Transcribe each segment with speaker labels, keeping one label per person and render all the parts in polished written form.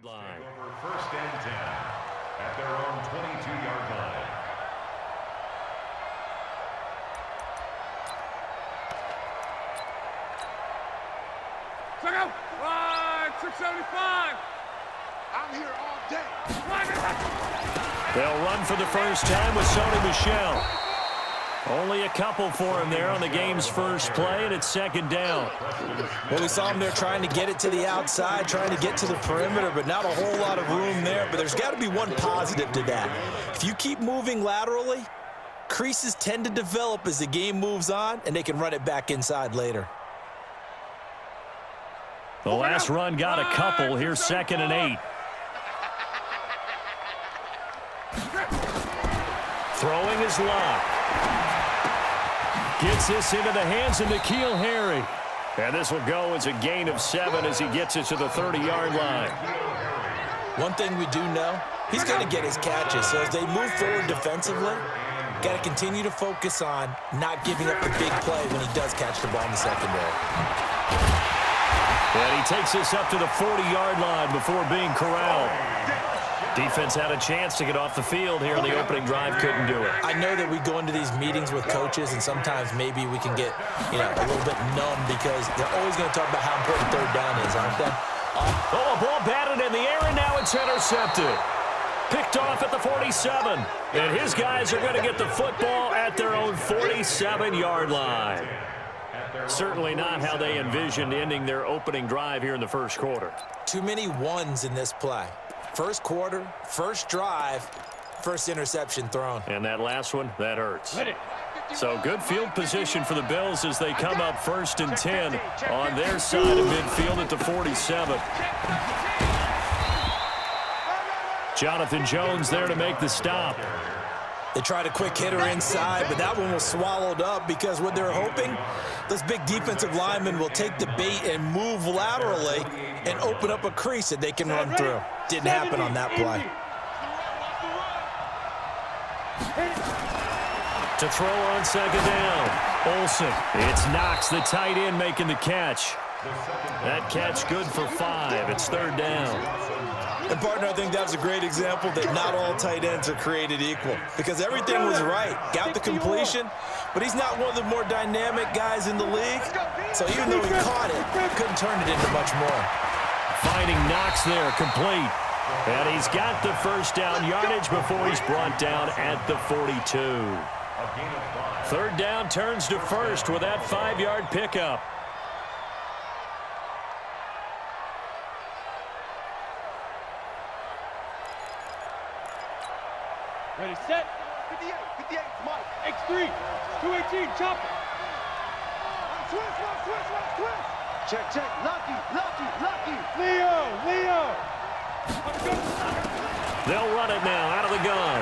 Speaker 1: Line.
Speaker 2: Over 1st and 10 at their own 22-yard line.
Speaker 3: Check out. 675.
Speaker 4: I'm here all day.
Speaker 1: They'll run for the first time with Sony Michel. Only a couple for him there on the game's first play, and it's 2nd down.
Speaker 5: Well, we saw him there trying to get it to the outside, trying to get to the perimeter, but not a whole lot of room there. But there's got to be one positive to that. If you keep moving laterally, creases tend to develop as the game moves on, and they can run it back inside later.
Speaker 1: The last run got a couple. Here's 2nd and 8. Throwing is locked. Gets this into the hands of N'Keal Harry. And this will go as a gain of 7 as he gets it to the 30-yard line.
Speaker 5: One thing we do know, he's going to get his catches. So as they move forward defensively, got to continue to focus on not giving up the big play when he does catch the ball in the secondary.
Speaker 1: And he takes this up to the 40-yard line before being corralled. Defense had a chance to get off the field here in the opening drive, couldn't do it.
Speaker 5: I know that we go into these meetings with coaches, and sometimes maybe we can get, a little bit numb because they're always going to talk about how important 3rd down is, aren't they?
Speaker 1: A ball batted in the air, and now it's intercepted. Picked off at the 47. And his guys are going to get the football at their own 47-yard line. Certainly not how they envisioned ending their opening drive here in the first quarter.
Speaker 5: Too many ones in this play. First quarter, first drive, first interception thrown.
Speaker 1: And that last one, that hurts. So good field position for the Bills as they come up 1st and 10 on their side of midfield at the 47. Jonathan Jones there to make the stop.
Speaker 5: They tried a quick hitter inside, but that one was swallowed up because what they're hoping, this big defensive lineman will take the bait and move laterally and open up a crease that they can run through. Didn't happen on that play.
Speaker 1: To throw on 2nd down, Olsen. It's Knox, the tight end, making the catch. That catch good for 5. It's 3rd down.
Speaker 5: And, partner, I think that was a great example that not all tight ends are created equal because everything was right. Got the completion, but he's not one of the more dynamic guys in the league. So even though he caught it, couldn't turn it into much more.
Speaker 1: Finding Knox there, complete. And he's got the first down yardage before he's brought down at the 42. 3rd down turns to 1st with that 5-yard pickup.
Speaker 3: Ready, set. 58, Mike. X3, 218, chopper. Twist.
Speaker 4: Check. Lucky.
Speaker 3: Leo.
Speaker 1: They'll run it now out of the gun.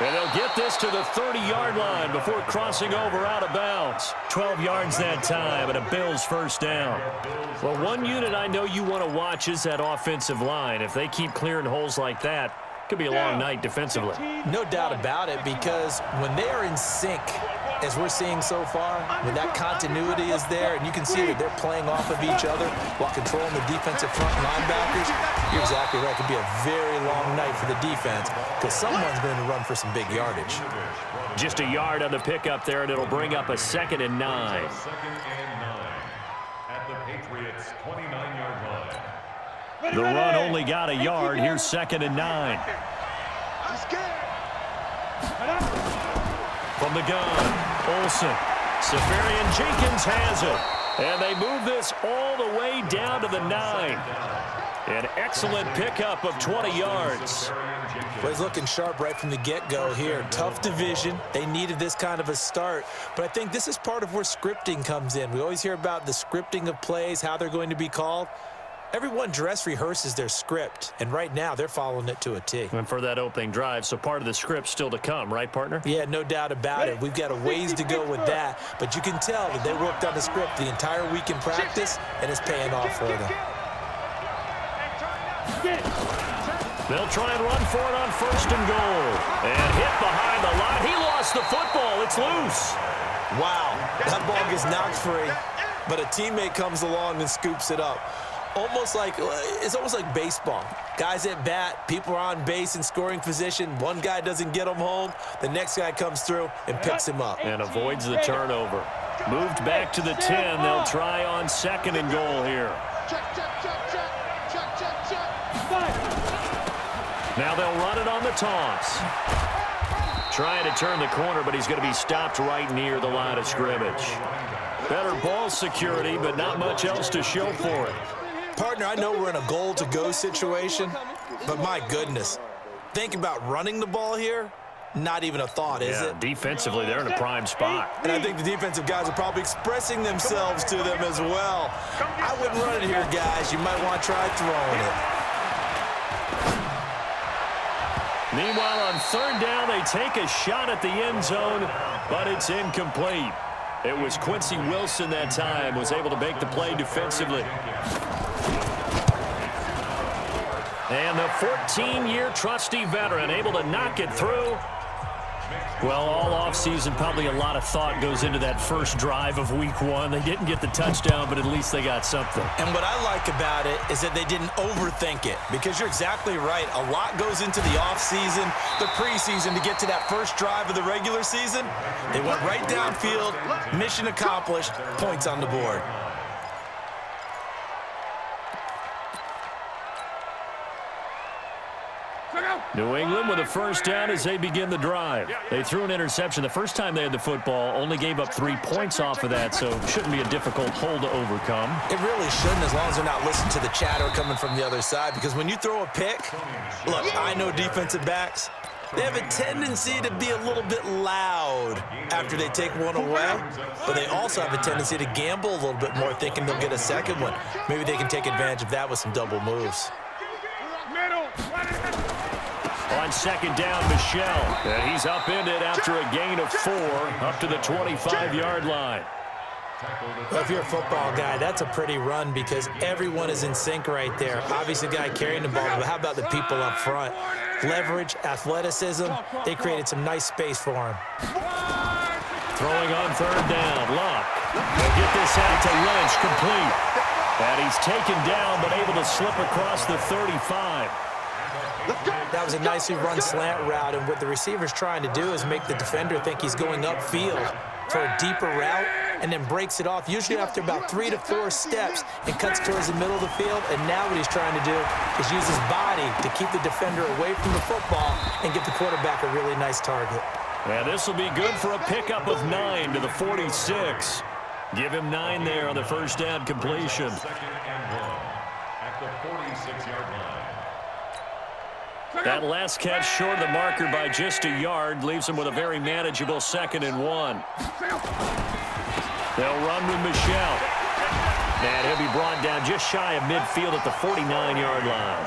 Speaker 1: And they'll get this to the 30-yard line before crossing over out of bounds. 12 yards that time and a Bills 1st down. Well, one unit I know you want to watch is that offensive line. If they keep clearing holes like that, could be a long night defensively.
Speaker 5: No doubt about it, because when they are in sync, as we're seeing so far, when that continuity is there, and you can see that they're playing off of each other while controlling the defensive front linebackers, you're exactly right. It could be a very long night for the defense because someone's going to run for some big yardage.
Speaker 1: Just a yard on the pickup there, and it'll bring up a 2nd and 9.
Speaker 2: 2nd and 9 at the Patriots' 29-yard line.
Speaker 1: The run only got a yard. Here's 2nd and 9. From the gun, Olsen. Safarian Jenkins has it. And they move this all the way down to the 9. An excellent pickup of 20 yards.
Speaker 5: Well, he's looking sharp right from the get-go here. Tough division. They needed this kind of a start. But I think this is part of where scripting comes in. We always hear about the scripting of plays, how they're going to be called. Everyone dress rehearses their script, and right now they're following it to a T.
Speaker 1: And for that opening drive, so part of the script still to come, right, partner?
Speaker 5: Yeah, no doubt about it. We've got a ways to go with that, but you can tell that they worked on the script the entire week in practice, and it's paying off for them.
Speaker 1: They'll try and run for it on 1st and goal. And hit behind the line. He lost the football. It's loose.
Speaker 5: Wow, that ball gets knocked free, but a teammate comes along and scoops it up. Almost like it's almost like baseball. Guys at bat, people are on base in scoring position. One guy doesn't get him home. The next guy comes through and picks him up.
Speaker 1: And avoids the turnover. Moved back to the 10. They'll try on 2nd and goal here.
Speaker 4: Check, check, check, check. Check, check, check.
Speaker 1: Now they'll run it on the toss. Trying to turn the corner, but he's going to be stopped right near the line of scrimmage. Better ball security, but not much else to show for it.
Speaker 5: Partner, I know we're in a goal-to-go situation, but my goodness, think about running the ball here. Not even a thought, is it?
Speaker 1: Defensively, they're in a prime spot.
Speaker 5: And I think the defensive guys are probably expressing themselves to them as well. I wouldn't run it here, guys. You might want to try throwing it.
Speaker 1: Meanwhile, on 3rd down, they take a shot at the end zone, but it's incomplete. It was Quincy Wilson that time, was able to make the play defensively. And the 14-year trusty veteran able to knock it through. Well, all offseason, probably a lot of thought goes into that first drive of week 1. They didn't get the touchdown, but at least they got something.
Speaker 5: And what I like about it is that they didn't overthink it, because you're exactly right. A lot goes into the offseason, the preseason, to get to that first drive of the regular season. They went right downfield, mission accomplished, points on the board.
Speaker 1: New England with a first down as they begin the drive. They threw an interception the first time they had the football, only gave up 3 points off of that, so shouldn't be a difficult hole to overcome.
Speaker 5: It really shouldn't, as long as they're not listening to the chatter coming from the other side, because when you throw a pick, look, I know defensive backs, they have a tendency to be a little bit loud after they take one away, but they also have a tendency to gamble a little bit more, thinking they'll get a second one. Maybe they can take advantage of that with some double moves.
Speaker 1: On 2nd down, Michelle. And he's upended after a gain of 4 up to the 25-yard line.
Speaker 5: Well, if you're a football guy, that's a pretty run, because everyone is in sync right there. Obviously, the guy carrying the ball, but how about the people up front? Leverage, athleticism, they created some nice space for him.
Speaker 1: Throwing on 3rd down, Luck. They'll get this out to Lynch, complete. And he's taken down, but able to slip across the 35.
Speaker 5: That was a nicely run slant route, and what the receiver's trying to do is make the defender think he's going upfield for a deeper route, and then breaks it off, usually after about 3 to 4 steps, and cuts towards the middle of the field. And now what he's trying to do is use his body to keep the defender away from the football and get the quarterback a really nice target.
Speaker 1: And this will be good for a pickup of 9 to the 46. Give him 9 there on the first down completion.
Speaker 2: 2nd and 1 at the 46-yard line.
Speaker 1: That last catch short of the marker by just a yard leaves him with a very manageable 2nd and 1. They'll run with Michelle. And he'll be brought down just shy of midfield at the 49-yard line.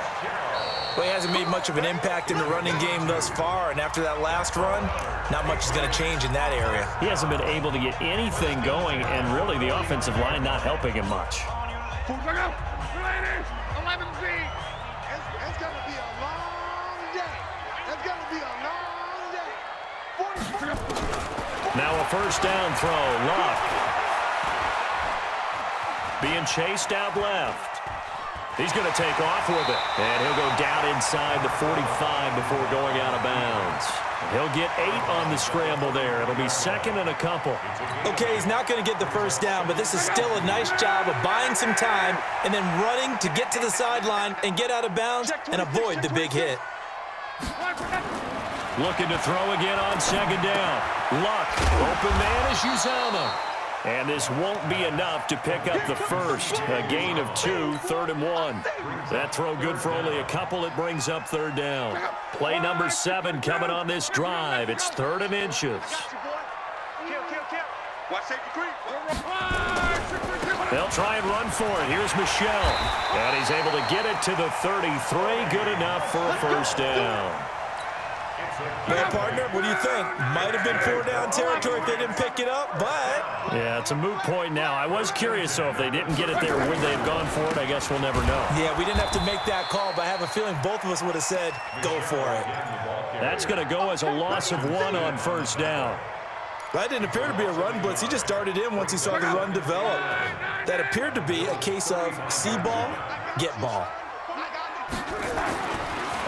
Speaker 5: Well, he hasn't made much of an impact in the running game thus far, and after that last run, not much is going to change in that area.
Speaker 1: He hasn't been able to get anything going, and really the offensive line not helping him much.
Speaker 4: It's going to be a long day. It's going to be a long day.
Speaker 1: Now a first down throw. Luck. Being chased out left. He's going to take off with it. And he'll go down inside the 45 before going out of bounds. He'll get 8 on the scramble there. It'll be 2nd and a couple.
Speaker 5: Okay, he's not going to get the first down, but this is still a nice job of buying some time and then running to get to the sideline and get out of bounds and avoid the big hit.
Speaker 1: Looking to throw again on 2nd down. Luck. Open man is Uzama. And this won't be enough to pick up the first. A gain of 2, 3rd and 1. That throw good for only a couple. It brings up 3rd down. Play number 7 coming on this drive. It's 3rd and inches. They'll try and run for it. Here's Michelle. And he's able to get it to the 33. Good enough for a first down.
Speaker 5: Well, partner, what do you think? Might have been 4-down territory if they didn't pick it up, but...
Speaker 1: Yeah, it's a moot point now. I was curious, so if they didn't get it there, would they have gone for it? I guess we'll never know.
Speaker 5: Yeah, we didn't have to make that call, but I have a feeling both of us would have said, go for it.
Speaker 1: That's going to go as a loss of 1 on first down.
Speaker 5: That didn't appear to be a run blitz. He just darted in once he saw the run develop. That appeared to be a case of see ball, get ball.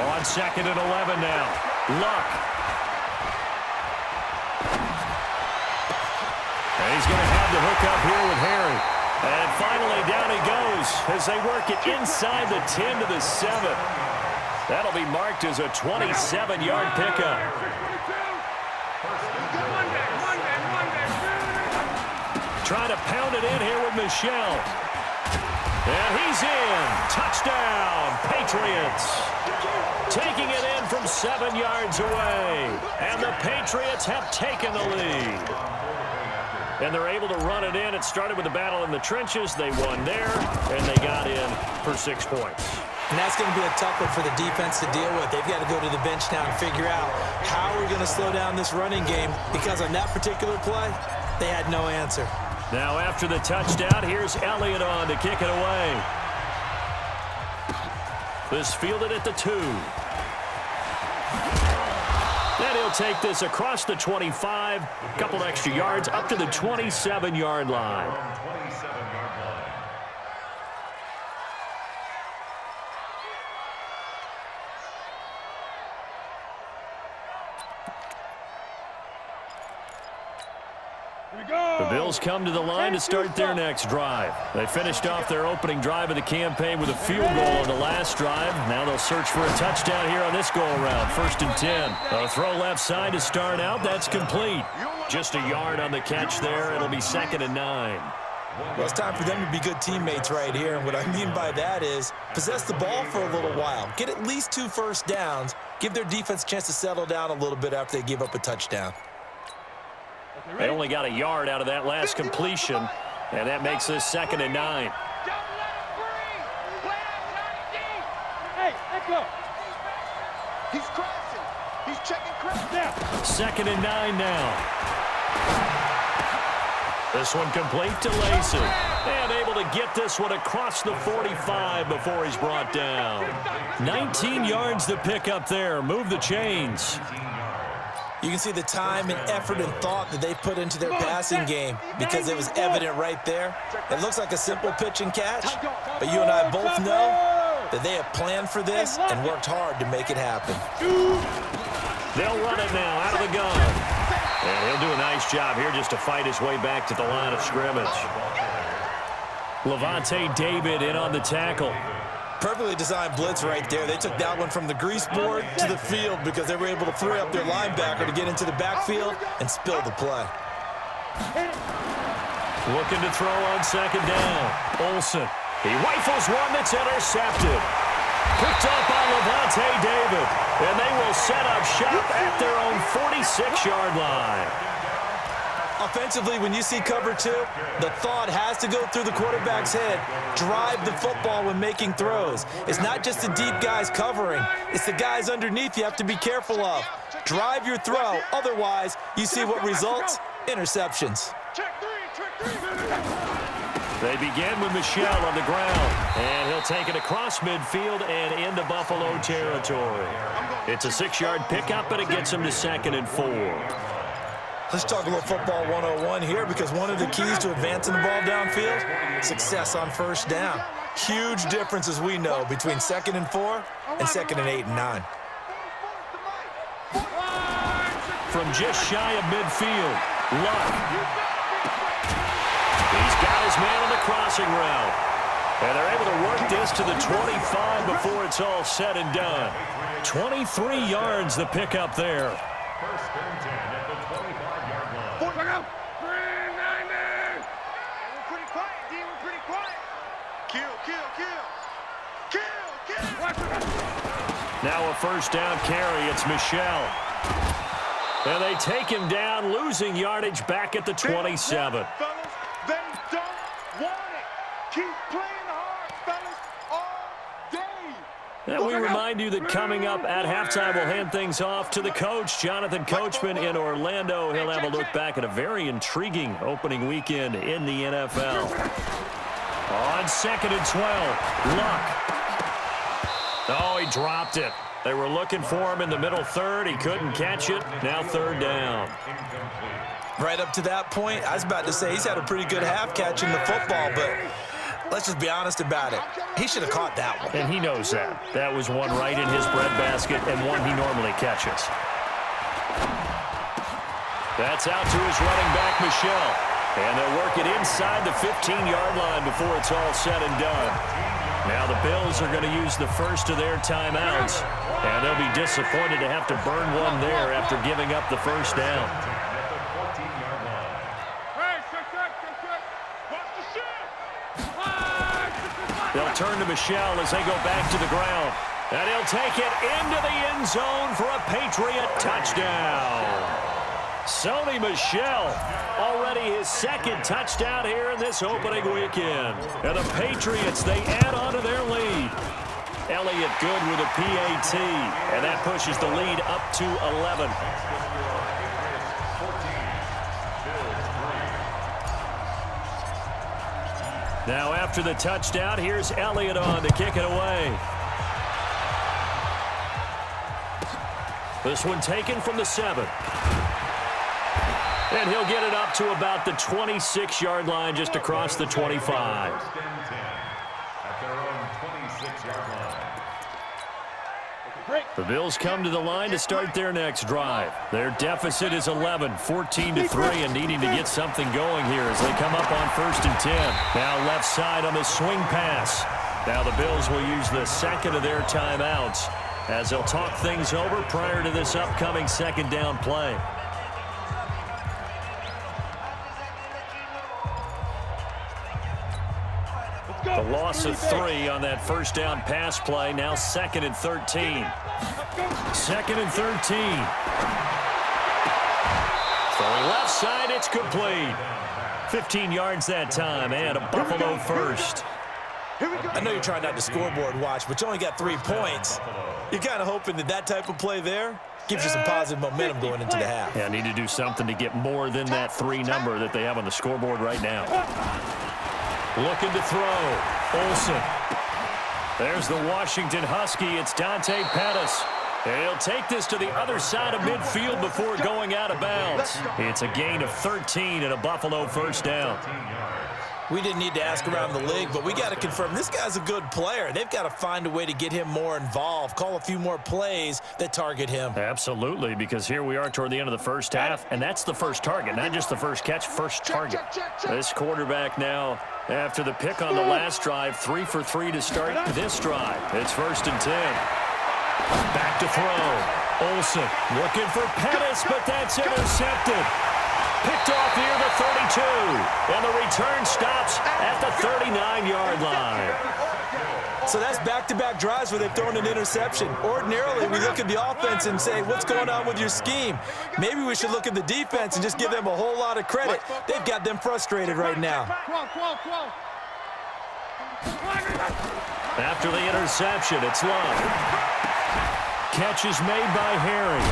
Speaker 1: On 2nd and 11 now. Luck. And he's going to have the hook up here with Harry. And finally down he goes as they work it inside the 10 to the 7. That'll be marked as a 27-yard pickup. Trying to pound it in here with Michelle. And he's in. Touchdown, Patriots. Taking it in from 7 yards away. And the Patriots have taken the lead. And they're able to run it in. It started with a battle in the trenches. They won there, and they got in for 6 points.
Speaker 5: And that's going to be a tough one for the defense to deal with. They've got to go to the bench now and figure out how we're going to slow down this running game, because on that particular play, they had no answer.
Speaker 1: Now after the touchdown, here's Elliott on to kick it away. This fielded at the 2. Then he'll take this across the 25, a couple extra yards up to the 27-yard line. The Bills come to the line to start their next drive. They finished off their opening drive of the campaign with a field goal on the last drive. Now they'll search for a touchdown here on this go-around. 1st and 10. A throw left side to start out. That's complete. Just a yard on the catch there. It'll be 2nd and 9.
Speaker 5: Well, it's time for them to be good teammates right here. And what I mean by that is possess the ball for a little while. Get at least 2 first downs. Give their defense a chance to settle down a little bit after they give up a touchdown.
Speaker 1: They only got a yard out of that last completion, and that makes this 2nd and 9.
Speaker 3: Hey, Echo.
Speaker 4: He's crossing. He's checking cross.
Speaker 3: Now.
Speaker 1: 2nd and 9 now. This one complete to Lacey. And able to get this one across the 45 before he's brought down. 19 yards to pick up there. Move the chains.
Speaker 5: You can see the time and effort and thought that they put into their passing game, because it was evident right there. It looks like a simple pitch and catch, but you and I both know that they have planned for this and worked hard to make it happen.
Speaker 1: They'll run it now out of the gun. And he'll do a nice job here just to fight his way back to the line of scrimmage. Levante David in on the tackle.
Speaker 5: Perfectly designed blitz right there. They took that one from the grease board to the field because they were able to free up their linebacker to get into the backfield and spill the play.
Speaker 1: Looking to throw on 2nd down. Olsen. He rifles one that's intercepted. Picked up by Levante David. And they will set up shop at their own 46-yard line.
Speaker 5: Offensively, when you see cover 2, the thought has to go through the quarterback's head. Drive the football when making throws. It's not just the deep guys covering. It's the guys underneath you have to be careful of. Drive your throw. Otherwise, you see what results? Interceptions.
Speaker 1: They begin with Michelle on the ground. And he'll take it across midfield and into Buffalo territory. It's a 6-yard pickup, but it gets him to 2nd and 4.
Speaker 5: Let's talk a little football 101 here, because one of the keys to advancing the ball downfield, success on 1st down. Huge difference, as we know, between 2nd and 4 and 2nd and 8 and 9.
Speaker 1: From just shy of midfield, Luck. He's got his man on the crossing route. And they're able to work this to the 25 before it's all said and done. 23 yards the pickup there.
Speaker 2: 1st and 10 at the 25-yard line.
Speaker 4: We're pretty quiet, D. We're pretty quiet. Kill.
Speaker 1: Now a 1st down carry. It's Michelle. And they take him down, losing yardage back at the 27.
Speaker 4: Fellas, they don't want it. Keep playing hard, fellas, all day.
Speaker 1: And we remind you that coming up at halftime, we'll hand things off to the coach, Jonathan Coachman in Orlando. He'll have a look back at a very intriguing opening weekend in the NFL. On 2nd and 12, Luck. Oh, he dropped it. They were looking for him in the middle third. He couldn't catch it. Now third down.
Speaker 5: Right up to that point, I was about to say he's had a pretty good half catching the football, but let's just be honest about it. He should have caught that one.
Speaker 1: And he knows that. That was one right in his breadbasket and one he normally catches. That's out to his running back, Michel. And they'll work it inside the 15-yard line before it's all said and done. Now the Bills are going to use the first of their timeouts, and they'll be disappointed to have to burn one there after giving up the first down. They'll turn to Michel as they go back to the ground. And he'll take it into the end zone for a Patriot touchdown. Sony Michel, already his second touchdown here in this opening weekend. And the Patriots, they add on to their lead. Elliott good with a PAT, and that pushes the lead up to 11. Now after the touchdown, here's Elliott on to kick it away. This one taken from the 7. And he'll get it up to about the 26-yard line, just across the 25. The Bills come to the line to start their next drive. Their deficit is 11, 14-3, and needing to get something going here as they come up on 1st and 10. Now left side on the swing pass. Now the Bills will use the second of their timeouts as they'll talk things over prior to this upcoming second down play. The loss of 3 on that first down pass play. Now 2nd and 13. 2nd and 13. Throwing left side, it's complete. 15 yards that time, and a Buffalo first.
Speaker 5: I know you're trying not to scoreboard watch, but you only got 3 points. You're kind of hoping that type of play there gives you some positive momentum going into the half.
Speaker 1: Yeah, need to do something to get more than that 3 number that they have on the scoreboard right now. Looking to throw. Olsen. There's the Washington Husky. It's Dante Pettis. He'll take this to the other side of midfield before going out of bounds. It's a gain of 13 and a Buffalo first down.
Speaker 5: We didn't need to ask around the league, but we got to confirm this guy's a good player. They've got to find a way to get him more involved, call a few more plays that target him.
Speaker 1: Absolutely, because here we are toward the end of the first half, and that's the first target, not just the first catch, first target. This quarterback now, after the pick on the last drive, 3 for 3 to start this drive. It's 1st and 10. Back to throw. Olsen looking for Pettis, but that's intercepted. Picked off near the 32, and the return stops at the 39-yard line.
Speaker 5: So that's back-to-back drives where they've thrown an interception. Ordinarily, we look at the offense and say, what's going on with your scheme? Maybe we should look at the defense and just give them a whole lot of credit. They've got them frustrated right now.
Speaker 1: After the interception, it's Love. Catch is made by Harry.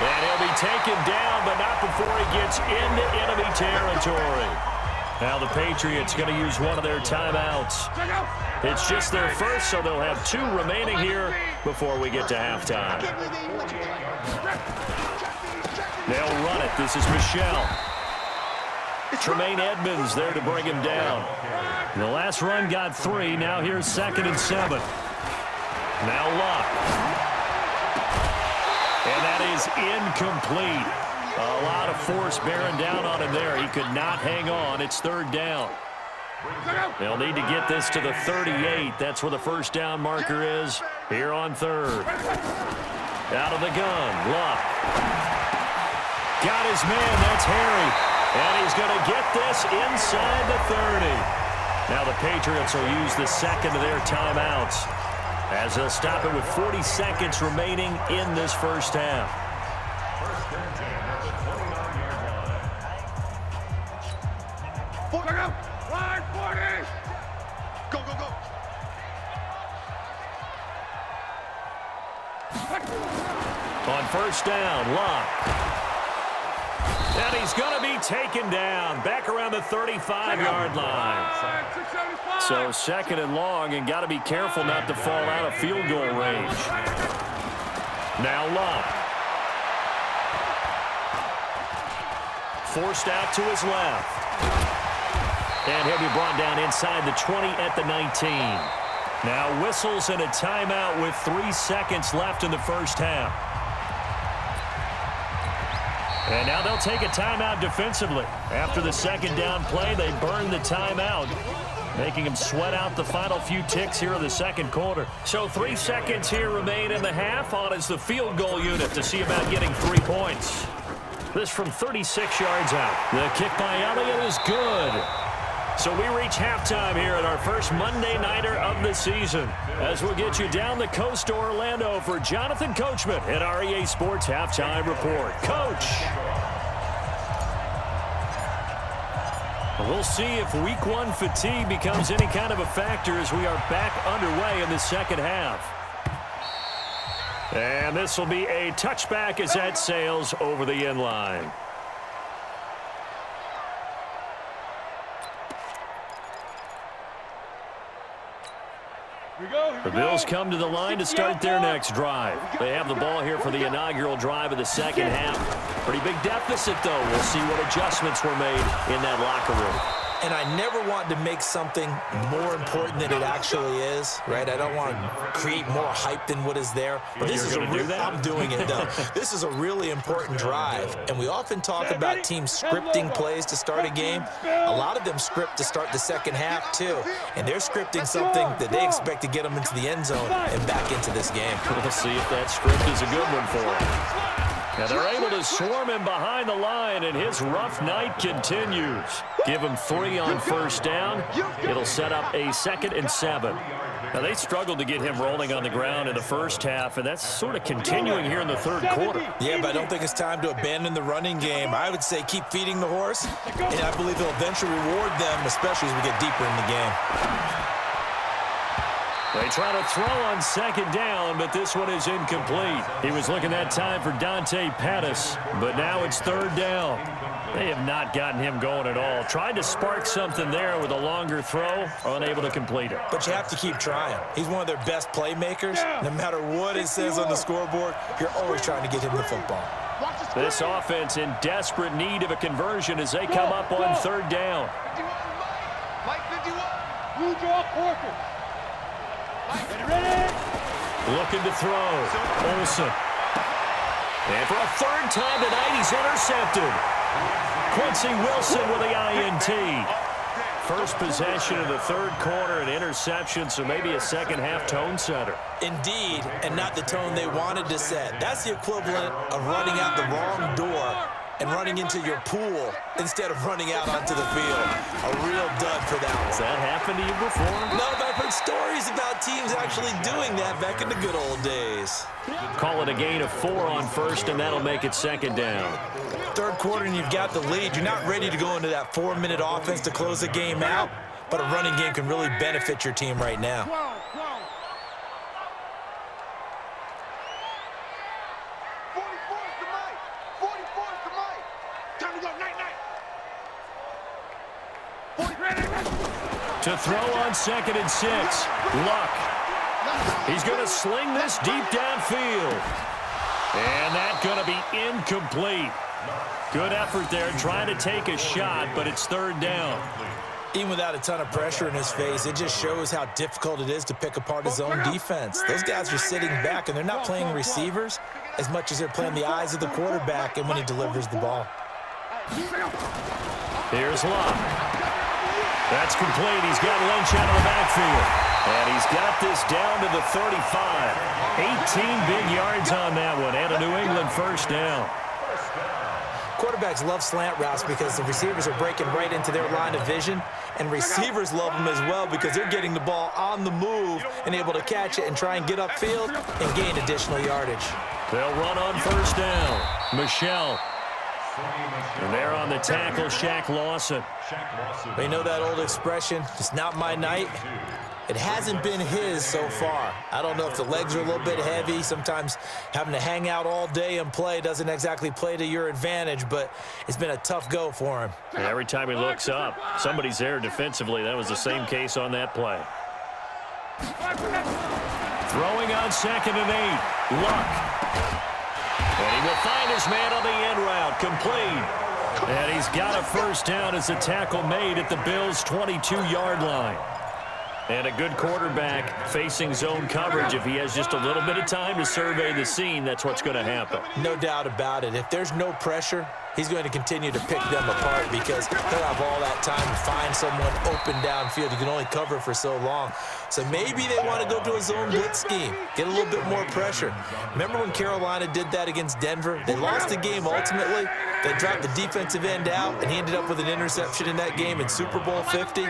Speaker 1: And he'll be taken down, but not before he gets into enemy territory. Now the Patriots going to use one of their timeouts. It's just their first, so they'll have 2 remaining here before we get to halftime. They'll run it. This is Michel. Tremaine Edmonds there to bring him down. The last run got 3. Now here's 2nd and 7. Now Luck. And that is incomplete. A lot of force bearing down on him there. He could not hang on. It's 3rd down. They'll need to get this to the 38. That's where the first down marker is here on 3rd. Out of the gun, Luck. Got his man, that's Harry. And he's going to get this inside the 30. Now the Patriots will use the second of their timeouts, as they'll stop it with 40 seconds remaining in this first half.
Speaker 4: Go, go, go.
Speaker 1: On first down, Luck. And he's going to be taken down back around the 35-yard line. So 2nd and long, and got to be careful not to fall out of field goal range. Now Luck. Forced out to his left. And he'll be brought down inside the 20 at the 19. Now whistles and a timeout with 3 seconds left in the first half. And now they'll take a timeout defensively. After the second down play, they burn the timeout, making them sweat out the final few ticks here in the second quarter. So 3 seconds here remain in the half. On is the field goal unit to see about getting 3 points. This from 36 yards out. The kick by Elliott is good. So we reach halftime here at our first Monday Nighter of the season, as we'll get you down the coast to Orlando for Jonathan Coachman at our EA Sports Halftime Report. Coach! We'll see if Week 1 fatigue becomes any kind of a factor as we are back underway in the second half. And this will be a touchback as that sails over the end line. The Bills come to the line to start their next drive. They have the ball here for the inaugural drive of the second half. Pretty big deficit, though. We'll see what adjustments were made in that locker room.
Speaker 5: And I never want to make something more important than it actually is, right? I don't want to create more hype than what is there. But this is I'm doing it, though. This is a really important drive. And we often talk about teams scripting plays to start a game. A lot of them script to start the second half, too. And they're scripting something that they expect to get them into the end zone and back into this game.
Speaker 1: We'll see if that script is a good one for them. And they're able to swarm him behind the line, and his rough night continues. Give him 3 on first down. It'll set up a 2nd and 7. Now, they struggled to get him rolling on the ground in the first half, and that's sort of continuing here in the third quarter.
Speaker 5: Yeah, but I don't think it's time to abandon the running game. I would say keep feeding the horse, and I believe they'll eventually reward them, especially as we get deeper in the game.
Speaker 1: They try to throw on second down, but this one is incomplete. He was looking that time for Dante Pettis, but now it's third down. They have not gotten him going at all. Tried to spark something there with a longer throw, unable to complete it.
Speaker 5: But you have to keep trying. He's one of their best playmakers. No matter what it says on the scoreboard, you're always trying to get him the football.
Speaker 1: This offense in desperate need of a conversion as they come up on third down.
Speaker 3: Blue draw Corker.
Speaker 1: Looking to throw. Olsen. And for a third time tonight, he's intercepted. Quincy Wilson with the INT. First possession of the third quarter, an interception, so maybe a second half tone setter.
Speaker 5: Indeed, and not the tone they wanted to set. That's the equivalent of running out the wrong door and running into your pool instead of running out onto the field. A real dud for that one.
Speaker 1: Has that happened to you before?
Speaker 5: No, but I've heard stories about teams actually doing that back in the good old days.
Speaker 1: Call it a gain of 4 on first, and that'll make it second down.
Speaker 5: Third quarter, and you've got the lead. You're not ready to go into that 4-minute offense to close the game out, but a running game can really benefit your team right now.
Speaker 4: 44's the mic. 44's the mic. Time to go. Night.
Speaker 1: To throw on 2nd and 6. Luck. He's going to sling this deep downfield. And that's going to be incomplete. Good effort there trying to take a shot, but it's third down.
Speaker 5: Even without a ton of pressure in his face, it just shows how difficult it is to pick apart his own defense. Those guys are sitting back, and they're not playing receivers as much as they're playing the eyes of the quarterback and when he delivers the ball.
Speaker 1: Here's Luck. That's complete. He's got Lynch out of the backfield. And he's got this down to the 35. 18 big yards on that one, and a New England first down.
Speaker 5: Quarterbacks love slant routes because the receivers are breaking right into their line of vision, and receivers love them as well because they're getting the ball on the move and able to catch it and try and get upfield and gain additional yardage.
Speaker 1: They'll run on first down. Michelle. And there on the tackle, Shaq Lawson.
Speaker 5: They know that old expression, it's not my night. It hasn't been his so far. I don't know if the legs are a little bit heavy. Sometimes having to hang out all day and play doesn't exactly play to your advantage, but it's been a tough go for him.
Speaker 1: And every time he looks up, somebody's there defensively. That was the same case on that play. Throwing on 2nd and 8. Luck. And he will find his man on the end route. Complete. And he's got a first down as a tackle made at the Bills' 22-yard line. And a good quarterback facing zone coverage. If he has just a little bit of time to survey the scene, that's what's going to happen.
Speaker 5: No doubt about it. If there's no pressure, he's going to continue to pick them apart because he'll have all that time to find someone open downfield. You can only cover for so long. So maybe they want to go to a zone blitz scheme, get a little bit more pressure. Remember when Carolina did that against Denver? They lost the game ultimately. They dropped the defensive end out, and he ended up with an interception in that game in Super Bowl 50.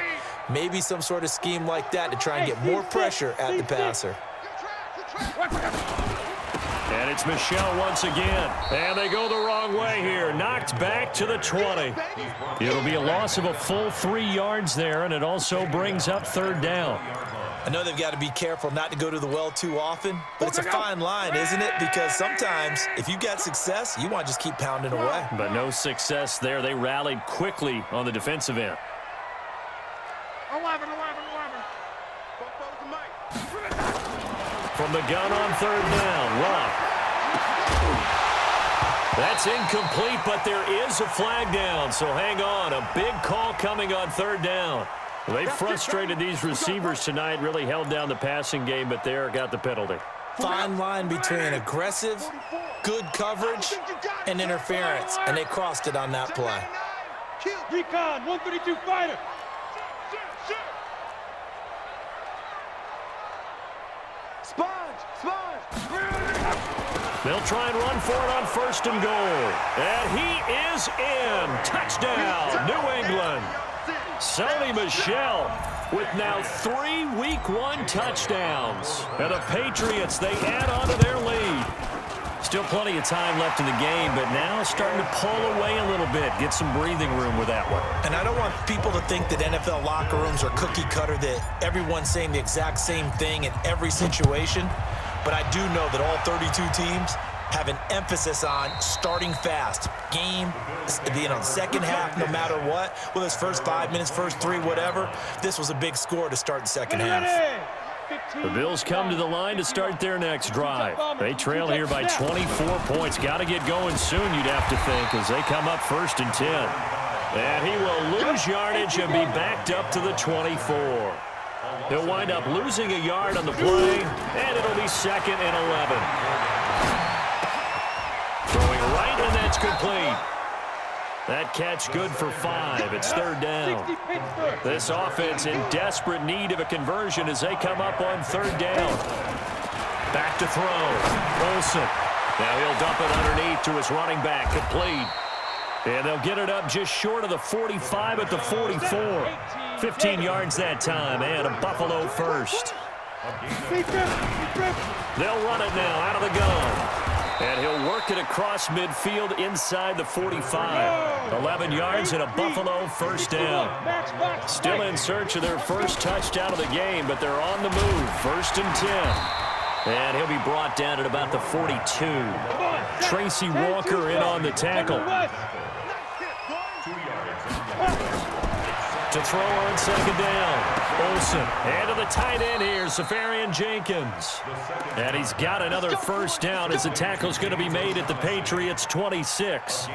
Speaker 5: Maybe some sort of scheme like that to try and get more pressure at the passer.
Speaker 1: And it's Michel once again. And they go the wrong way here. Knocked back to the 20. It'll be a loss of a full 3 yards there, and it also brings up 3rd down.
Speaker 5: I know they've got to be careful not to go to the well too often, but it's a fine line, isn't it? Because sometimes if you got success, you want to just keep pounding away.
Speaker 1: But no success there. They rallied quickly on the defensive end.
Speaker 4: 11.
Speaker 1: From the gun on 3rd down, Luck. That's incomplete, but there is a flag down, so hang on. A big call coming on 3rd down. They frustrated these receivers tonight, really held down the passing game, but there got the penalty.
Speaker 5: Fine line between aggressive, good coverage, and interference, and they crossed it on that play.
Speaker 3: Recon, 132 fighter.
Speaker 1: They'll try and run for it on 1st and goal. And he is in. Touchdown, New England. Sony Michel with now 3 Week 1 touchdowns. And the Patriots, they add on to their lead. Still plenty of time left in the game, but now starting to pull away a little bit. Get some breathing room with that one.
Speaker 5: And I don't want people to think that NFL locker rooms are cookie cutter, that everyone's saying the exact same thing in every situation. But I do know that all 32 teams have an emphasis on starting fast. Game, being on second half, no matter what. Whether it's first 5 minutes, first 3, whatever. This was a big score to start the second half.
Speaker 1: The Bills come to the line to start their next drive. They trail here by 24 points. Got to get going soon, you'd have to think, as they come up 1st and 10. And he will lose yardage and be backed up to the 24. He'll wind up losing a yard on the play, and it'll be 2nd and 11. Throwing right, and that's complete. That catch good for 5. It's 3rd down. This offense in desperate need of a conversion as they come up on 3rd down. Back to throw. Olsen. Now he'll dump it underneath to his running back. Complete. And they'll get it up just short of the 45 at the 44. 15 yards that time, and a Buffalo first. They'll run it now out of the gun. And he'll work it across midfield inside the 45. 11 yards and a Buffalo first down. Still in search of their first touchdown of the game, but they're on the move. 1st and 10. And he'll be brought down at about the 42. Tracy Walker in on the tackle. To throw on 2nd down. Olsen. And to the tight end here, Safarian Jenkins. And he's got another first down as the tackle's going to be made at the Patriots' 26.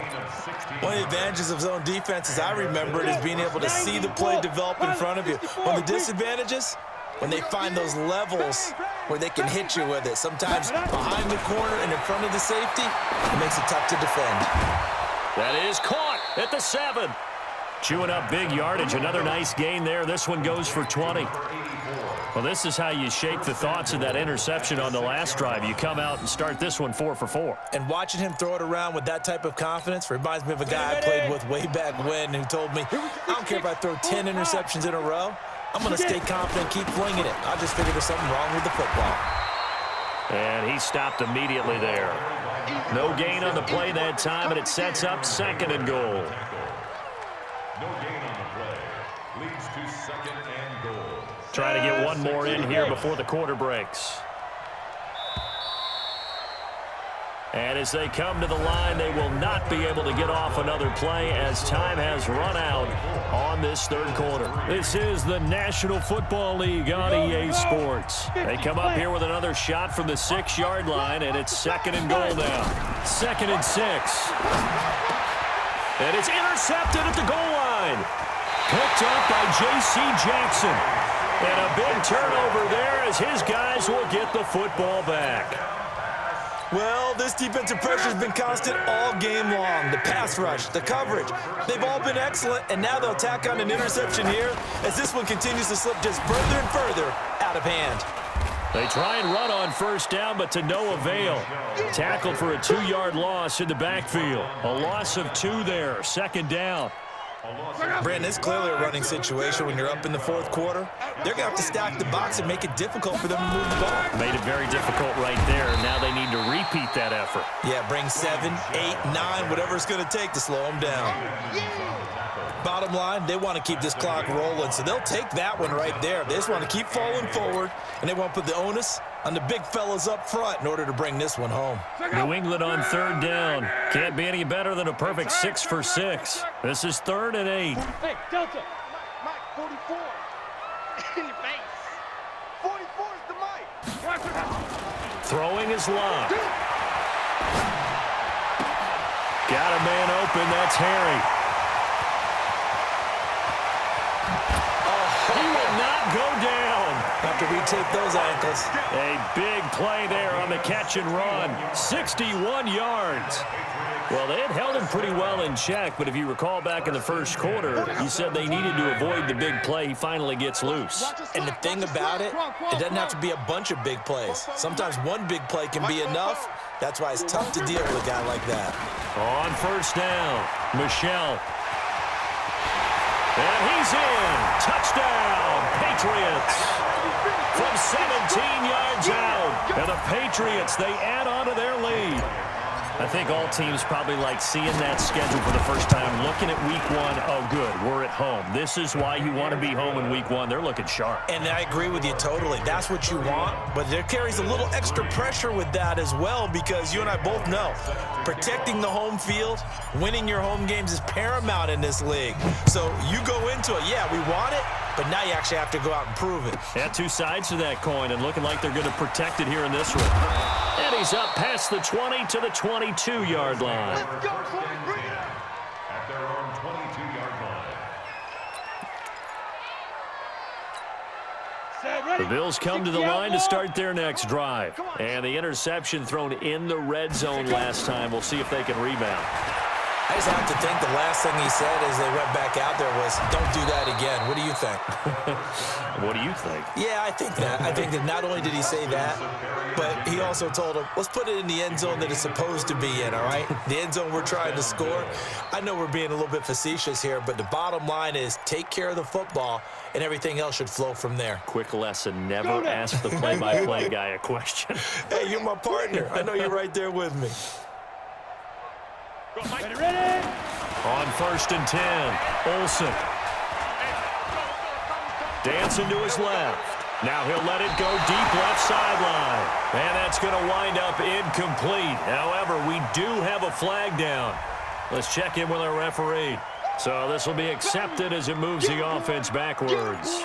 Speaker 5: One of the advantages of zone defense, as I remember it, is being able to see the play develop in front of you. One of the disadvantages, when they find those levels where they can hit you with it. Sometimes behind the corner and in front of the safety, it makes it tough to defend.
Speaker 1: That is caught at the 7. Chewing up big yardage. Another nice gain there. This one goes for 20. Well, this is how you shape the thoughts of that interception on the last drive. You come out and start this one 4 for 4.
Speaker 5: And watching him throw it around with that type of confidence reminds me of a guy I played with way back when who told me, I don't care if I throw 10 interceptions in a row. I'm going to stay confident, keep flinging it. I just figured there's something wrong with the football.
Speaker 1: And he stopped immediately there. No gain on the play that time, and it sets up 2nd and goal.
Speaker 2: No gain on the play. Leads to 2nd and goal.
Speaker 1: Trying to get one more in here before the quarter breaks. And as they come to the line, they will not be able to get off another play as time has run out on this third quarter. This is the National Football League on EA Sports. They come up here with another shot from the 6-yard line, and it's 2nd and goal now. 2nd and 6. And it's intercepted at the goal line. Picked up by J.C. Jackson. And a big turnover there as his guys will get the football back.
Speaker 5: Well, this defensive pressure has been constant all game long. The pass rush, the coverage, they've all been excellent, and now they'll tack on an interception here as this one continues to slip just further and further out of hand.
Speaker 1: They try and run on first down, but to no avail. Tackled for a 2-yard loss in the backfield. A loss of 2 there, 2nd down.
Speaker 5: Brandon, it's clearly a running situation when you're up in the 4th quarter. They're going to have to stack the box and make it difficult for them to move the ball.
Speaker 1: Made it very difficult right there. Now they need to repeat that effort.
Speaker 5: Yeah, bring 7, 8, 9, whatever it's going to take to slow them down. Bottom line, they want to keep this clock rolling, so they'll take that one right there. They just want to keep falling forward, and they want to put the onus on the big fellas up front in order to bring this one home.
Speaker 1: New England on 3rd down. Can't be any better than a perfect 6 for 6. This is 3rd and 8.
Speaker 3: Hey, Delta.
Speaker 4: Mike, 44. In your face. 44 is the mic.
Speaker 1: Throwing is locked. Got a man open. That's Harry. He will not go down.
Speaker 5: Have to retake those ankles.
Speaker 1: A big play there on the catch and run. 61 yards. Well, they had held him pretty well in check, but if you recall back in the first quarter, you said they needed to avoid the big play. He finally gets loose.
Speaker 5: And the thing about it, it doesn't have to be a bunch of big plays. Sometimes one big play can be enough. That's why it's tough to deal with a guy like that.
Speaker 1: On first down, Michelle. And he's in. Touchdown, Patriots. From 17 yards out. And the Patriots, they add on to their lead. I think all teams probably like seeing that schedule for the first time, looking at week 1. Oh, good, we're at home. This is why you want to be home in week 1. They're looking sharp.
Speaker 5: And I agree with you totally. That's what you want, but there carries a little extra pressure with that as well because you and I both know protecting the home field, winning your home games is paramount in this league. So you go into it, yeah, we want it, but now you actually have to go out and prove it.
Speaker 1: Yeah, 2 sides to that coin, and looking like they're going to protect it here in this one. And he's up past the 20 to the 22-yard line.
Speaker 4: Let's go, bring it up.
Speaker 2: At their own 22-yard line.
Speaker 1: The Bills come to the line to start their next drive. And the interception thrown in the red zone last time. We'll see if they can rebound.
Speaker 5: I just have to think the last thing he said as they went back out there was, don't do that again. What do you think?
Speaker 1: What do you think?
Speaker 5: Yeah, I think that. I think that not only did he say that, but he also told him, let's put it in the end zone that it's supposed to be in, all right? The end zone we're trying to score. I know we're being a little bit facetious here, but the bottom line is take care of the football, and everything else should flow from there.
Speaker 1: Quick lesson, never ask the play-by-play guy a question.
Speaker 5: Hey, you're my partner. I know you're right there with me.
Speaker 3: Ready?
Speaker 1: On 1st and 10, Olsen. Dancing to his left. Now he'll let it go deep left sideline. And that's going to wind up incomplete. However, we do have a flag down. Let's check in with our referee. So this will be accepted as it moves the offense backwards.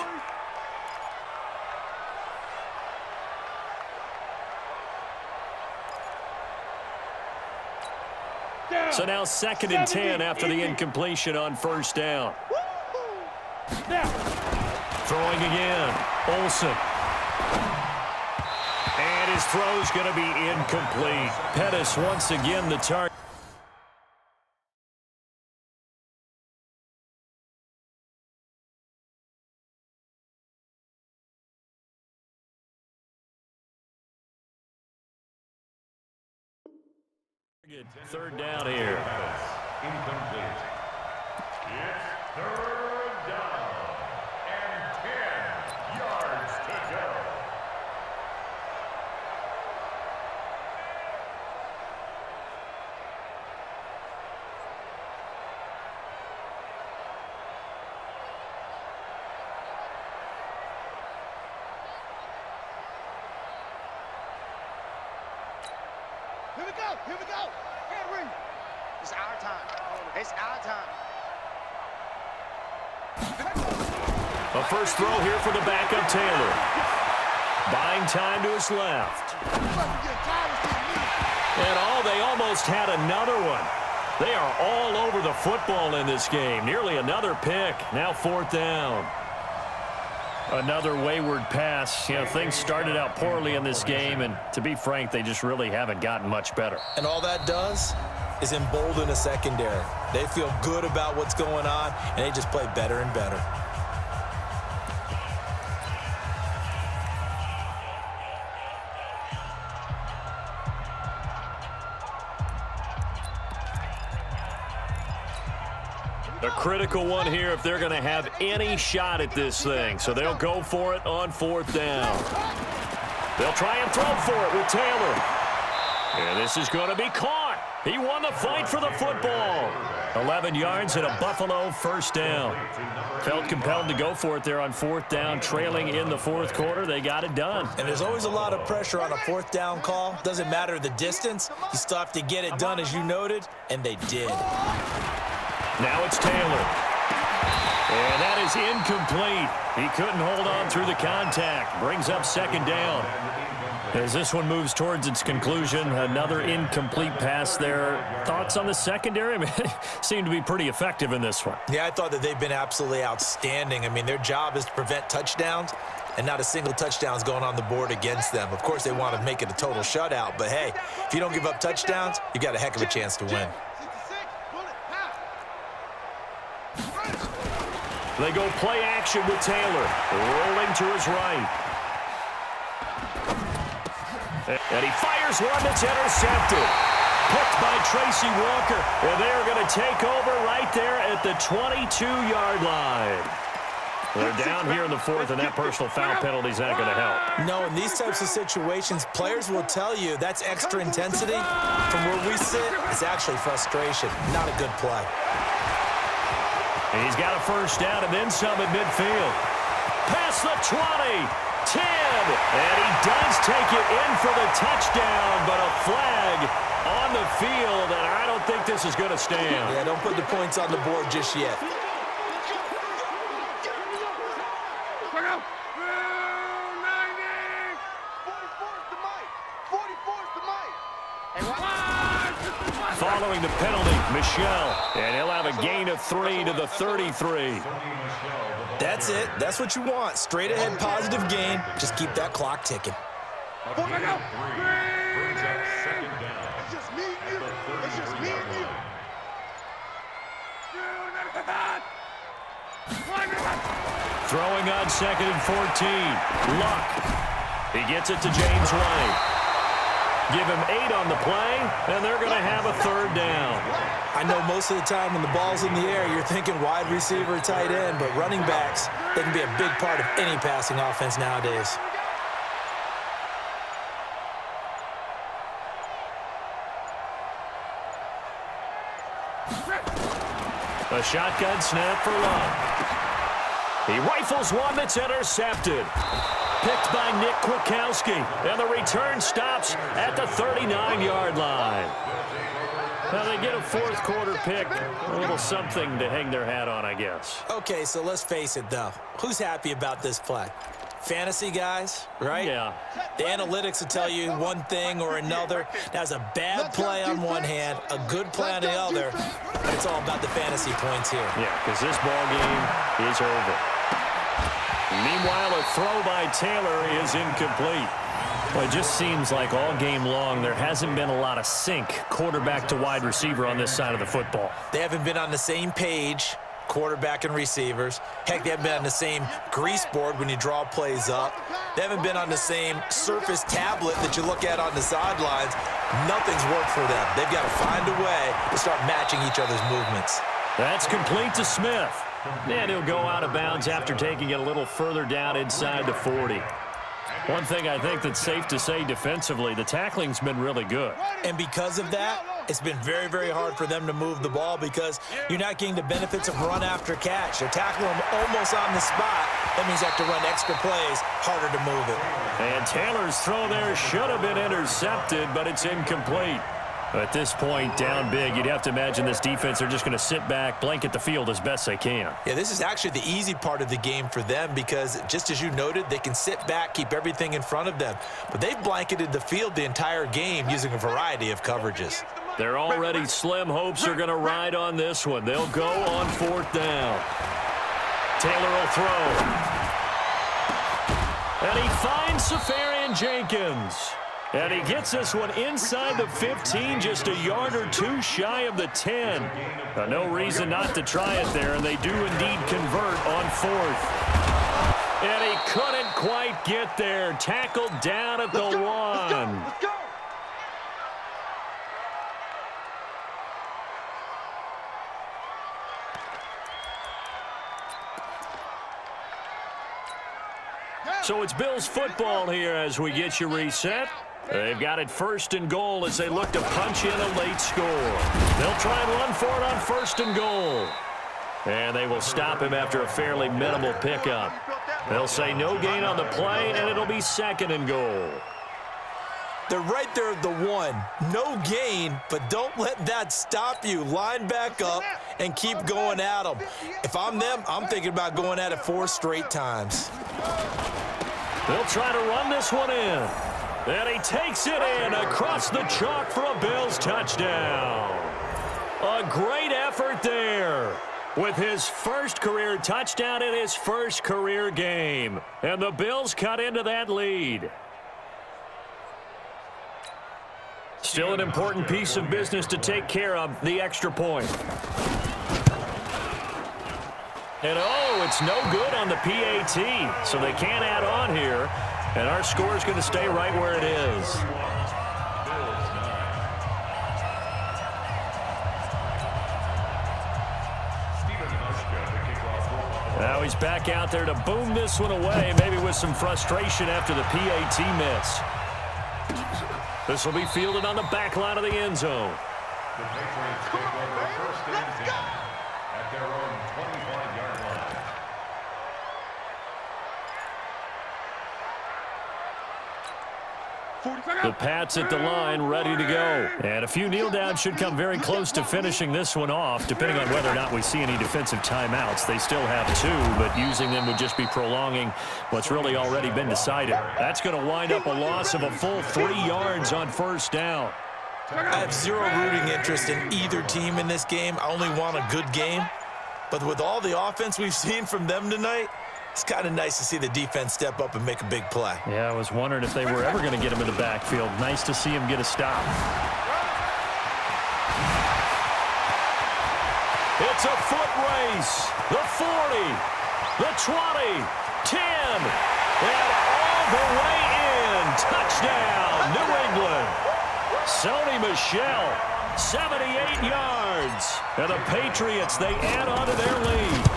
Speaker 1: So now 2nd and 10 after the incompletion on first down. Throwing again, Olsen. And his throw's going to be incomplete. Pettis once again the target. Third down here.
Speaker 2: Incomplete. It's 3rd down and 10 yards to go.
Speaker 4: Here we go. Here we go. Henry. It's our time. It's our time.
Speaker 1: A first throw here for the backup Taylor. Buying time to his left. And they almost had another one. They are all over the football in this game. Nearly another pick. Now 4th down. Another wayward pass. You know, things started out poorly in this game, and to be frank, they just really haven't gotten much better.
Speaker 5: And all that does is embolden a secondary. They feel good about what's going on, and they just play better and better.
Speaker 1: A critical one here if they're going to have any shot at this thing. So they'll go for it on 4th down. They'll try and throw for it with Taylor. And this is going to be caught. He won the fight for the football. 11 yards and a Buffalo first down. Felt compelled to go for it there on 4th down, trailing in the 4th quarter. They got it done.
Speaker 5: And there's always a lot of pressure on a 4th down call. Doesn't matter the distance. You still have to get it done, as you noted, and they did.
Speaker 1: Now it's Taylor. And that is incomplete. He couldn't hold on through the contact. Brings up 2nd down. As this one moves towards its conclusion, another incomplete pass there. Thoughts on the secondary? I mean, seem to be pretty effective in this one.
Speaker 5: Yeah, I thought that they've been absolutely outstanding. I mean, their job is to prevent touchdowns, and not a single touchdown is going on the board against them. Of course, they want to make it a total shutout, but hey, if you don't give up touchdowns, you got a heck of a chance to win.
Speaker 1: They go play action with Taylor, rolling to his right. And he fires one that's intercepted. Picked by Tracy Walker. And they're going to take over right there at the 22-yard line. They're down here in the 4th, and that personal foul penalty is not going to help.
Speaker 5: No, in these types of situations, players will tell you that's extra intensity. From where we sit, it's actually frustration. Not a good play.
Speaker 1: He's got a first down and then some at midfield. Past the 20, 10, and he does take it in for the touchdown, but a flag on the field, and I don't think this is going to stand.
Speaker 5: Yeah, don't put the points on the board just yet.
Speaker 1: Following the penalty, Michelle, and he'll have a gain of 3 to the 33.
Speaker 5: That's it. That's what you want. Straight ahead positive gain. Just keep that clock ticking.
Speaker 4: It's just me and you. It's just me and you.
Speaker 1: Throwing on 2nd and 14. Luck. He gets it to James White. Give him 8 on the play, and they're going to have a 3rd down.
Speaker 5: I know most of the time when the ball's in the air, you're thinking wide receiver, tight end, but running backs, they can be a big part of any passing offense nowadays.
Speaker 1: A shotgun snap for Luck. He rifles one that's intercepted. Picked by Nick Kwiatkowski, and the return stops at the 39-yard line. Now they get a 4th quarter pick, a little something to hang their hat on, I guess.
Speaker 5: Okay, so let's face it, though. Who's happy about this play? Fantasy guys, right?
Speaker 1: Yeah.
Speaker 5: The analytics will tell you one thing or another. That's a bad play on one hand, a good play on the other, but it's all about the fantasy points here.
Speaker 1: Yeah, because this ball game is over. Meanwhile, a throw by Taylor is incomplete. Well, it just seems like all game long there hasn't been a lot of sync quarterback to wide receiver on this side of the football.
Speaker 5: They haven't been on the same page, quarterback and receivers. Heck, they haven't been on the same grease board when you draw plays up. They haven't been on the same surface tablet that you look at on the sidelines. Nothing's worked for them. They've got to find a way to start matching each other's movements.
Speaker 1: That's complete to Smith. And he'll go out of bounds after taking it a little further down inside the 40. One thing I think that's safe to say defensively, the tackling's been really good.
Speaker 5: And because of that, it's been very, very hard for them to move the ball because you're not getting the benefits of run after catch. They're tackling them almost on the spot. That means you have to run extra plays, harder to move it.
Speaker 1: And Taylor's throw there should have been intercepted, but it's incomplete. At this point, down big, you'd have to imagine this defense are just going to sit back, blanket the field as best they can.
Speaker 5: Yeah, this is actually the easy part of the game for them because, just as you noted, they can sit back, keep everything in front of them. But they've blanketed the field the entire game using a variety of coverages.
Speaker 1: Their already slim hopes are going to ride on this one. They'll go on 4th down. Taylor will throw. And he finds Safarian Jenkins. And he gets this one inside the 15, just a yard or two shy of the 10. No reason not to try it there, and they do indeed convert on 4th. And he couldn't quite get there. Tackled down at the 1.
Speaker 4: Let's go.
Speaker 1: So it's Bills football here as we get you reset. They've got it 1st and goal as they look to punch in a late score. They'll try and run for it on 1st and goal. And they will stop him after a fairly minimal pickup. They'll say no gain on the play, and it'll be 2nd and goal.
Speaker 5: They're right there at the 1. No gain, but don't let that stop you. Line back up and keep going at them. If I'm them, I'm thinking about going at it 4 straight times.
Speaker 1: They'll try to run this one in. And he takes it in across the chalk for a Bills touchdown. A great effort there with his first career touchdown in his first career game. And the Bills cut into that lead. Still an important piece of business to take care of, the extra point. And oh, it's no good on the PAT, so they can't add on here. And our score is going to stay right where it is. Now he's back out there to boom this one away, maybe with some frustration after the PAT miss. This will be fielded on the back line of the end zone.
Speaker 2: The Patriots take over 1st and 10 at their own 25-yard line.
Speaker 1: The Pats at the line, ready to go. And a few kneel downs should come very close to finishing this one off, depending on whether or not we see any defensive timeouts. They still have 2, but using them would just be prolonging what's really already been decided. That's going to wind up a loss of a full 3 yards on 1st down.
Speaker 5: I have zero rooting interest in either team in this game. I only want a good game. But with all the offense we've seen from them tonight, it's kind of nice to see the defense step up and make a big play.
Speaker 1: Yeah, I was wondering if they were ever going to get him in the backfield. Nice to see him get a stop. It's a foot race. The 40, the 20, 10, and all the way in. Touchdown, New England. Sony Michel, 78 yards. And the Patriots, they add on to their lead.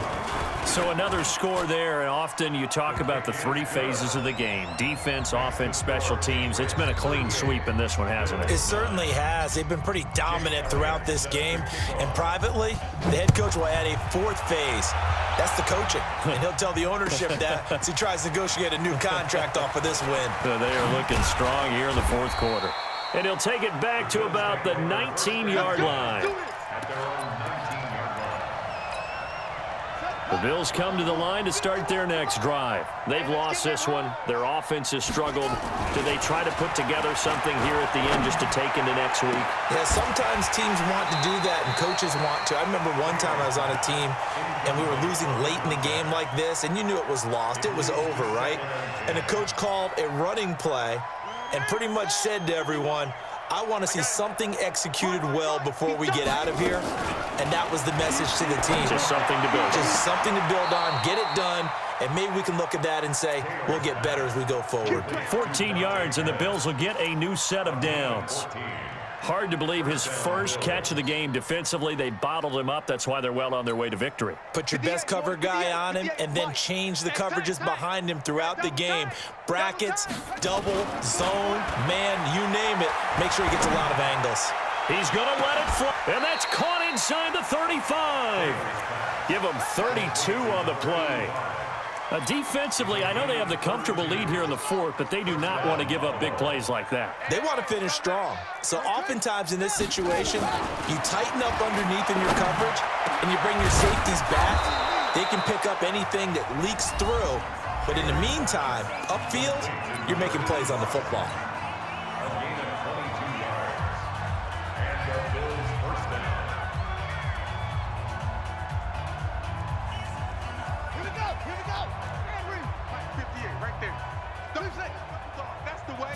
Speaker 1: So another score there, and often you talk about the 3 phases of the game. Defense, offense, special teams. It's been a clean sweep in this one, hasn't it?
Speaker 5: It certainly has. They've been pretty dominant throughout this game. And privately, the head coach will add a 4th phase. That's the coaching. And he'll tell the ownership that as he tries to negotiate a new contract off of this win.
Speaker 1: So they are looking strong here in the 4th quarter. And he'll take it back to about the 19-yard line. The Bills come to the line to start their next drive. They've lost this one. Their offense has struggled. Do they try to put together something here at the end just to take into next week?
Speaker 5: Yeah, sometimes teams want to do that and coaches want to. I remember one time I was on a team and we were losing late in the game like this, and you knew it was lost. It was over, right? And the coach called a running play and pretty much said to everyone, I want to see something executed well before we get out of here. And that was the message to the team.
Speaker 1: Just something to build.
Speaker 5: Just something to build on, get it done, and maybe we can look at that and say, we'll get better as we go forward.
Speaker 1: 14 yards, and the Bills will get a new set of downs. Hard to believe his first catch of the game defensively. They bottled him up. That's why they're well on their way to victory.
Speaker 5: Put your best cover guy on him and then change the coverages behind him throughout the game. Brackets, double, zone, man, you name it. Make sure he gets a lot of angles.
Speaker 1: He's going to let it fly. And that's caught inside the 35. Give him 32 on the play. Defensively, I know they have the comfortable lead here in the fourth, but they do not want to give up big plays like that.
Speaker 5: They want to finish strong. So oftentimes in this situation, you tighten up underneath in your coverage, and you bring your safeties back. They can pick up anything that leaks through. But in the meantime, upfield, you're making plays on the football.
Speaker 2: A gain of 22 yards. And the Bills first down.
Speaker 4: Here we go. Here we go. Henry. 58 right there. That's the way.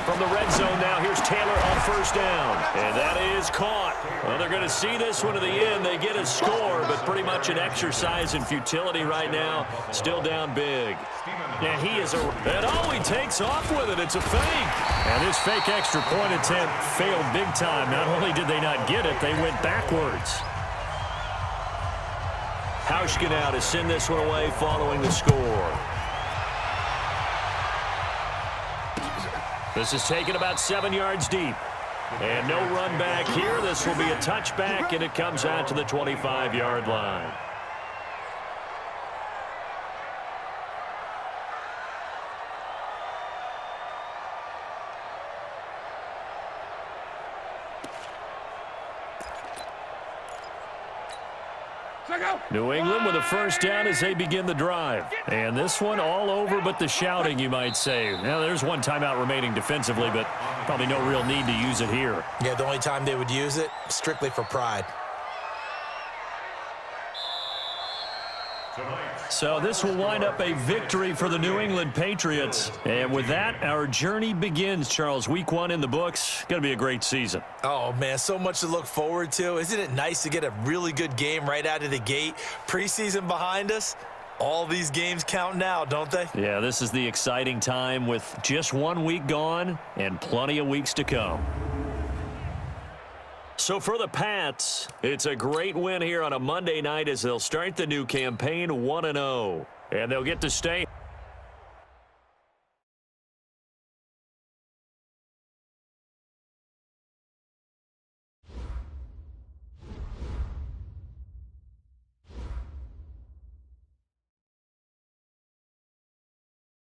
Speaker 1: From the red zone now, here's Taylor on first down. And that is caught. Well, they're going to see this one to the end. They get a score, but pretty much an exercise in futility right now. Still down big. Yeah, he is and oh, he takes off with it. It's a fake. And this fake extra point attempt failed big time. Not only did they not get it, they went backwards. Hauschka now to send this one away following the score. This is taken about 7 yards deep. And no run back here. This will be a touchback, and it comes out to the 25-yard line. New England with a first down as they begin the drive. And this one all over but the shouting, you might say. Now, there's one timeout remaining defensively, but probably no real need to use it here.
Speaker 5: Yeah, the only time they would use it, strictly for pride.
Speaker 1: So this will wind up a victory for the New England Patriots. And with that, our journey begins, Charles. Week 1 in the books. Going to be a great season.
Speaker 5: Oh, man, so much to look forward to. Isn't it nice to get a really good game right out of the gate? Preseason behind us. All these games count now, don't they?
Speaker 1: Yeah, this is the exciting time with just 1 week gone and plenty of weeks to come. So for the Pats, it's a great win here on a Monday night as they'll start the new campaign 1-0. And they'll get to stay.